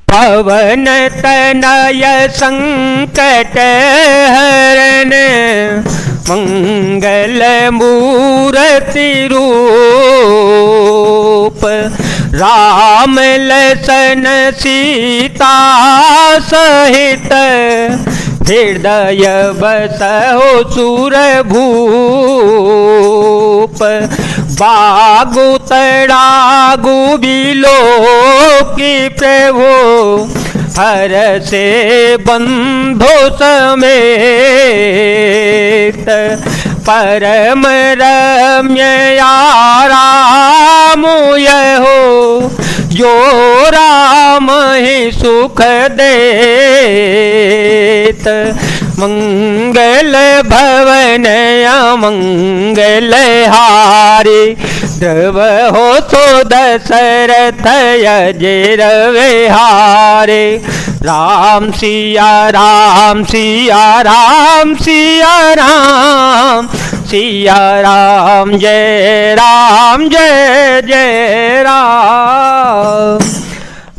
पवन तनय संकट हरण मंगल मूर्ति रूप। राम लसन सीता सहित हृदय बसहो सुरभूप। बागु तड़ागु बिलो की प्रभु हर से बंधु समेत। परम रम्य आराम यहो जो राम ही सुख देत। मंगल भवन अमंगल हारे ध्रुव हो तो दशरथ अजर विहारे। राम सिया राम सिया राम सिया राम सिया राम जय जय राम।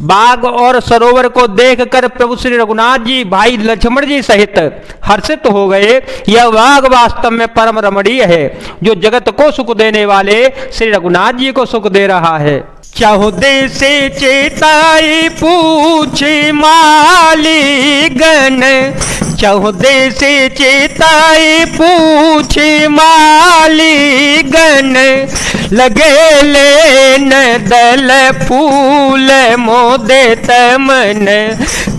बाग और सरोवर को देखकर प्रभु श्री रघुनाथ जी भाई लक्ष्मण जी सहित हर्षित हो गए। यह बाग वास्तव में परम रमणीय है, जो जगत को सुख देने वाले श्री रघुनाथ जी को सुख दे रहा है। चहुदे से चेताई पूछे मालीगण, चहुदे से चेताई पूछे मालीगण। लगे लेन दल फूल मोदित मन,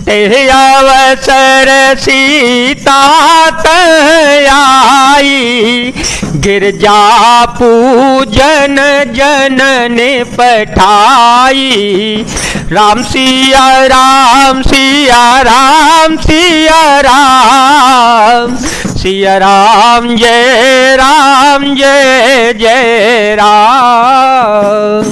तेरे अवसर सीता आई। गिरजा पूजन जनने पठाई। राम सिया राम सिया राम सिया राम सिया राम जय जय राम।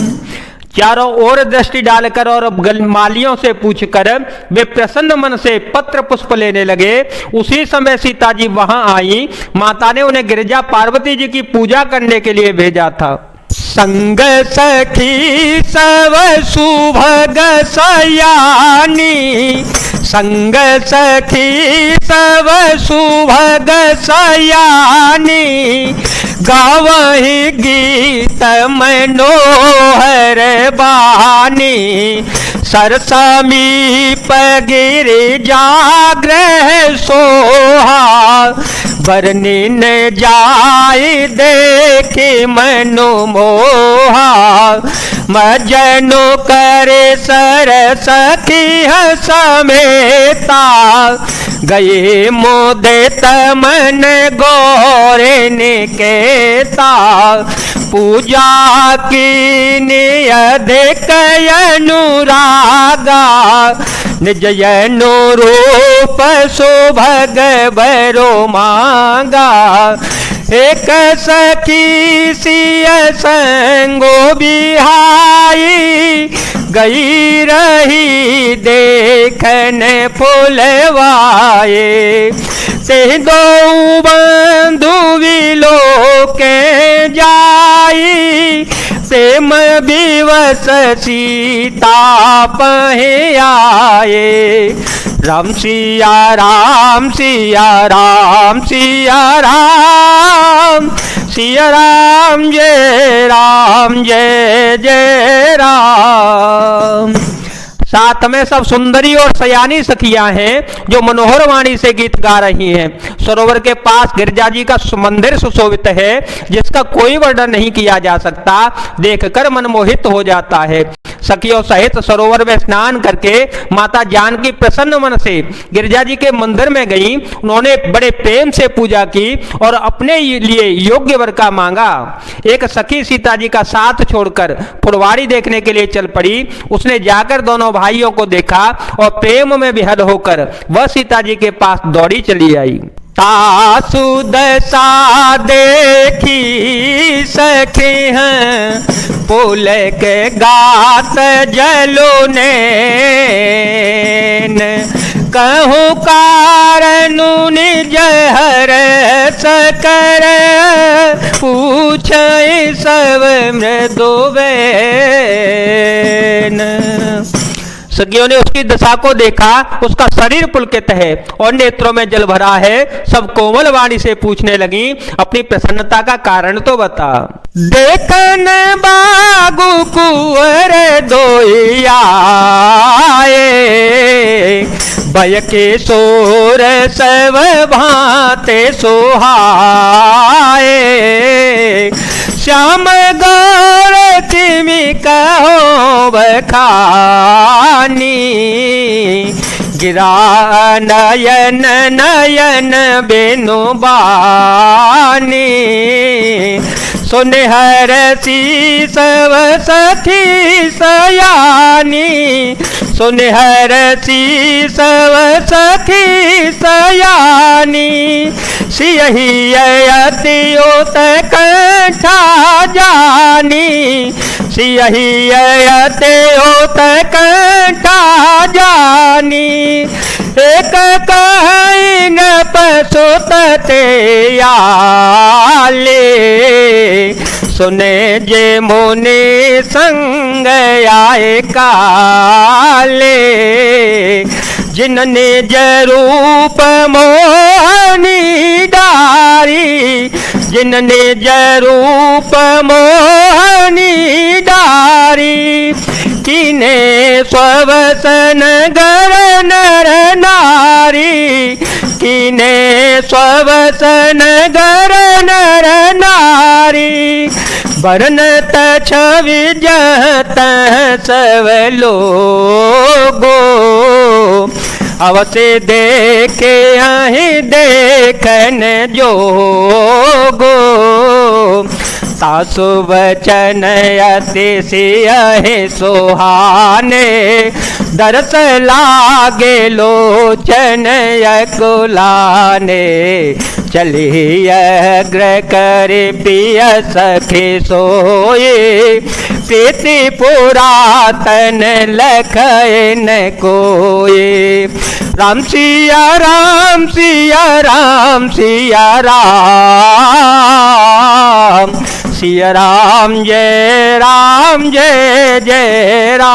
चारों ओर दृष्टि डालकर और मालियों से पूछकर वे प्रसन्न मन से पत्र पुष्प लेने लगे। उसी समय सीता जी वहां आई। माता ने उन्हें गिरिजा पार्वती जी की पूजा करने के लिए भेजा था। संग सखी सब सुभग सयानी, संग सखी सब सुभग सयानी। गावहि गीत मनोहर बानी, सरसमीप गिरिजा गृह सोहा। बरनीन जाय देखे मनु मोहा, मजनु करे सरस की समेता। गए मोदित मन गौरे निकेता, पूजा की अधिक अनुरागा। निज अनुरूप सुभग बरो मांगा, एक सखी सिय संगो बिहाई। गई रही देखन फुलवाए, से दो बंधु विलो के जाई। प्रेम विवश सीता पहे आए। राम सिया राम सिया राम सिया राम सिया राम जय जय राम। साथ में सब सुंदरी और सयानी सखियां हैं जो मनोहर वाणी से गीत गा रही हैं। सरोवर के पास गिरिजा जी का मंदिर सुशोभित है, जिसका कोई वर्णन नहीं किया जा सकता। देखकर मन मोहित हो जाता है। सखियों सहित सरोवर में स्नान करके माता जानकी प्रसन्न मन से गिरिजा जी के मंदिर में गई। उन्होंने बड़े प्रेम से पूजा की और अपने लिए योग्य वर का मांगा। एक सखी सीता जी का साथ छोड़कर फुलवाड़ी देखने के लिए चल पड़ी। उसने जाकर दोनों भाइयों को देखा और प्रेम में विहद होकर वह सीता जी के पास दौड़ी चली आई। तासु दशा देखी सखी हैं, पुल के गात जलो नैन। कहूँ कारणु निज हर सकर, पूछ सब मृदु बैन। सखियों ने उसकी दशा को देखा, उसका शरीर पुलकित है और नेत्रों में जल भरा है। सब कोमल वाणी से पूछने लगी, अपनी प्रसन्नता का कारण तो बता। देखन बागु कुंवर दोइया भय के सोर सब भाते सोहाए। श्याम गौर तिमि कहो बखानी गिरा नयन नयन बेनु बानी। सुनहर सी सब सखी सयानी सुनहर सी सब सखी सयानी। सियही अतियोत कंठा जानी सियही अतियोत कंठा जानी। एक कहीं पसुत ते आले सुने जे मुनि संग आए काले। जिनने जरूप मोहनी डारी जिनने जरूप मोहनी डारी। किने स्वसन गर नर नारी किने स्वसन गर नर नारी। वर्णत छवि जत सब लोगो अवश्य देखे अहि देखन जोगो। सासु वचन अति सियहि सुहाने दरस लागे लोचन अकुलाने। चली अग्र कर पिय सखी सोए प्रीति पुरातन लखय न कोए। राम सिया राम सिया राम सिया राम सिया राम जय जय राम।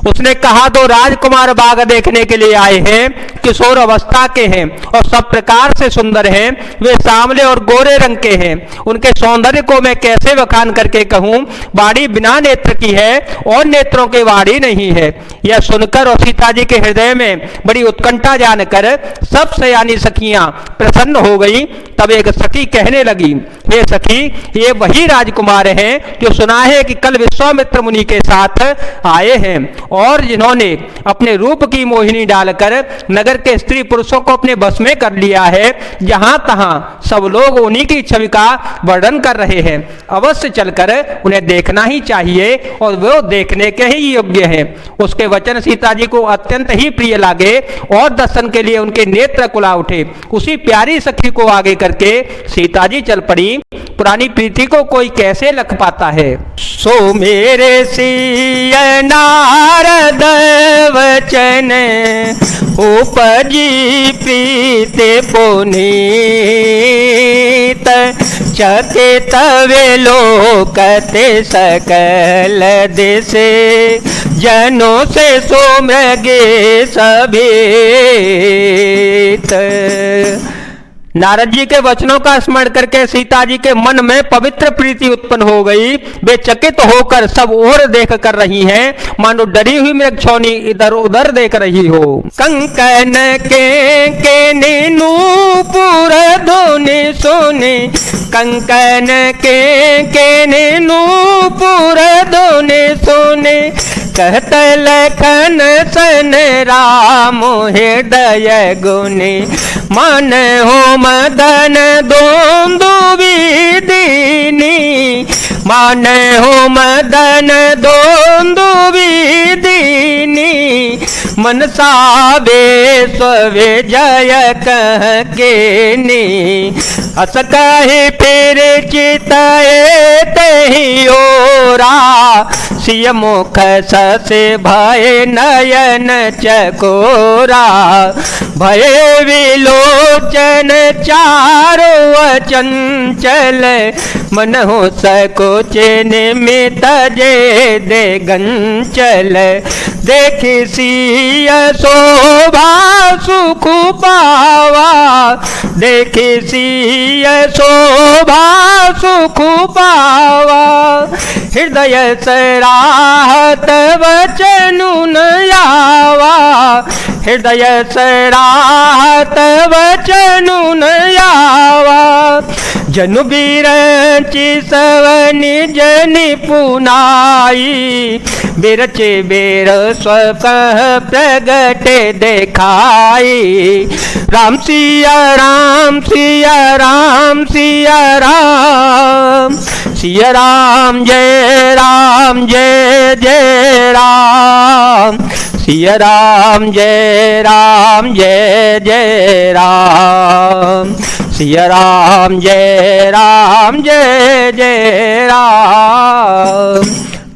उसने कहा, दो राजकुमार बाग देखने के लिए आए हैं, किशोर अवस्था के हैं और सब प्रकार से सुंदर हैं। वे सांवले और गोरे रंग के हैं। उनके सौंदर्य को मैं कैसे बखान करके कहूं। वाणी बिना नेत्र की है और नेत्रों की वाणी नहीं है। यह सुनकर और सीता जी के हृदय में बड़ी उत्कंठा जानकर सब सयानी सखियां प्रसन्न हो गई। तब एक सखी कहने लगी, हे सखी, ये वही राजकुमार हैं जो सुना है कि कल विश्वामित्र मुनि के साथ आए हैं और जिन्होंने अपने रूप की मोहिनी डालकर नगर के स्त्री पुरुषों को अपने बस में कर लिया है। जहां तहां सब लोग उन्हीं की छवि का वर्णन कर रहे हैं। अवश्य चलकर उन्हें देखना ही चाहिए और वो देखने के ही योग्य हैं। उसके वचन सीता जी को अत्यंत ही प्रिय लागे और दर्शन के लिए उनके नेत्र कुला उठे। उसी प्यारी सखी को आगे करके सीता जी चल पड़ी। पुरानी प्रीति को कोई कैसे लख पाता है। सो मेरे सिय नारद वचन उपजी प्रीति पुनीत। चकित वे लोकते सकल दिसे जनों से सोमृगे सभीत। नारद जी के वचनों का स्मरण करके सीता जी के मन में पवित्र प्रीति उत्पन्न हो गई। वे चकित होकर सब ओर देख कर रही हैं, मानो डरी हुई मृगछौनी इधर उधर देख रही हो। कंकन के नूपुर धुनि सुने कंकन के नूपुर धुनि सुने। कहत लखन सन राम हृदय गुनि। मन हो मदन दोन्दुविदिनी मान हो मदन दोन्दुविदिनी। मनसा स्वे जय कह के नी। हस कहे फिर चितए तहि ओरा सिय मुख से भय नयन चकोरा, भय विलोचन चारो अचंचल, मनहु सकोच निमित जे दे गंचल, देखि सिय शोभा सुख पावा, देखि सिय शोभा सुख पावा, हृदय सराहत वचनु न आवा, हृदय सराहत वचनु न आवा, जनु बिरचि सवनि जनि पुनाई, बिरचे बेर स्वकह प्रगटे देखाई, राम सिया राम सिया राम सिया राम, सिया राम जय जय राम, सिया राम जय जय राम, सिया राम जय जय राम।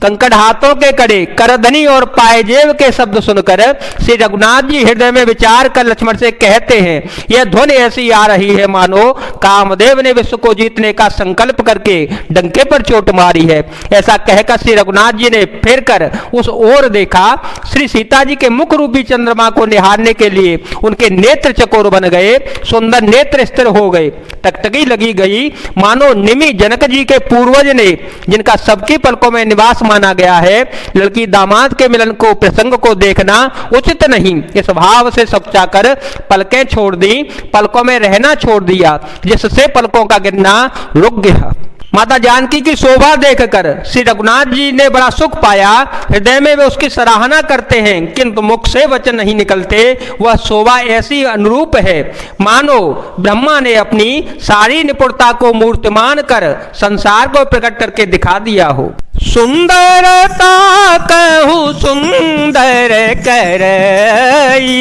कंकड़ हाथों के कड़े, करधनी और पायजेब के शब्द सुनकर श्री रघुनाथ जी हृदय में विचार कर लक्ष्मण से कहते हैं, यह ध्वनि ऐसी आ रही है मानो कामदेव ने विश्व को जीतने का संकल्प करके डंके पर चोट मारी है। ऐसा कहकर श्री रघुनाथ जी ने फिर कर उस ओर देखा। श्री सीता जी के मुख रूपी चंद्रमा को निहारने के लिए उनके नेत्र चकोर बन गए, सुंदर नेत्र स्थिर हो गए, टकटकी लगी गई, मानो निमि जनक जी के पूर्वज ने, जिनका सबकी पलकों में निवास माना गया है। लड़की दामाद के मिलन को प्रसंग को देखना उचित नहीं, इस भाव से सपचाकर पलकें छोड़ दी, पलकों में रहना छोड़ दिया, जिससे पलकों का गिरना रुक गया। माता जानकी की शोभा देखकर श्री रघुनाथ जी ने बड़ा सुख पाया। हृदय में वे उसकी सराहना करते हैं, किंतु मुख से वचन नहीं निकलते। वह शोभा ऐसी अनुरूप है मानो ब्रह्मा ने अपनी सारी निपुणता को मूर्तिमान कर संसार को प्रकट करके दिखा दिया हो। सुंदरता कहूँ सुंदर करई,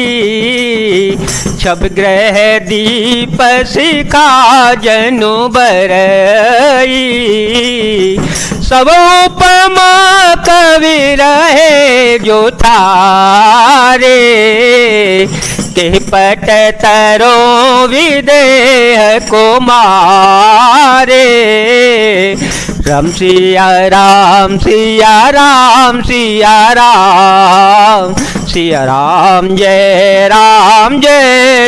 छब ग्रह दीप शिखा जनु बरई, सब उपमा कवि रहे जो थारे, के पट तरो विदेह को मारे, राम सिया राम सिया राम सिया राम, सिया राम जय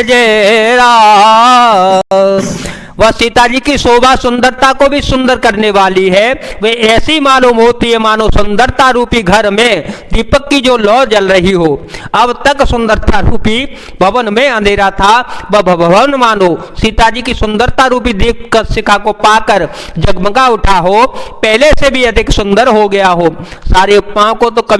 जय राम। वह सीता जी की शोभा सुंदरता को भी सुंदर करने वाली है। वे ऐसी मालूम होती है मानो सुंदरता रूपी घर में दीपक की जो लौ जल रही हो। अब तक सुंदरता रूपी भवन में अंधेरा था, वह भवन मानो सीता जी की सुंदरता रूपी दीप शिखा को पाकर जगमगा उठा हो, पहले से भी अधिक सुंदर हो गया हो। सारे उपमाओं को तो कभी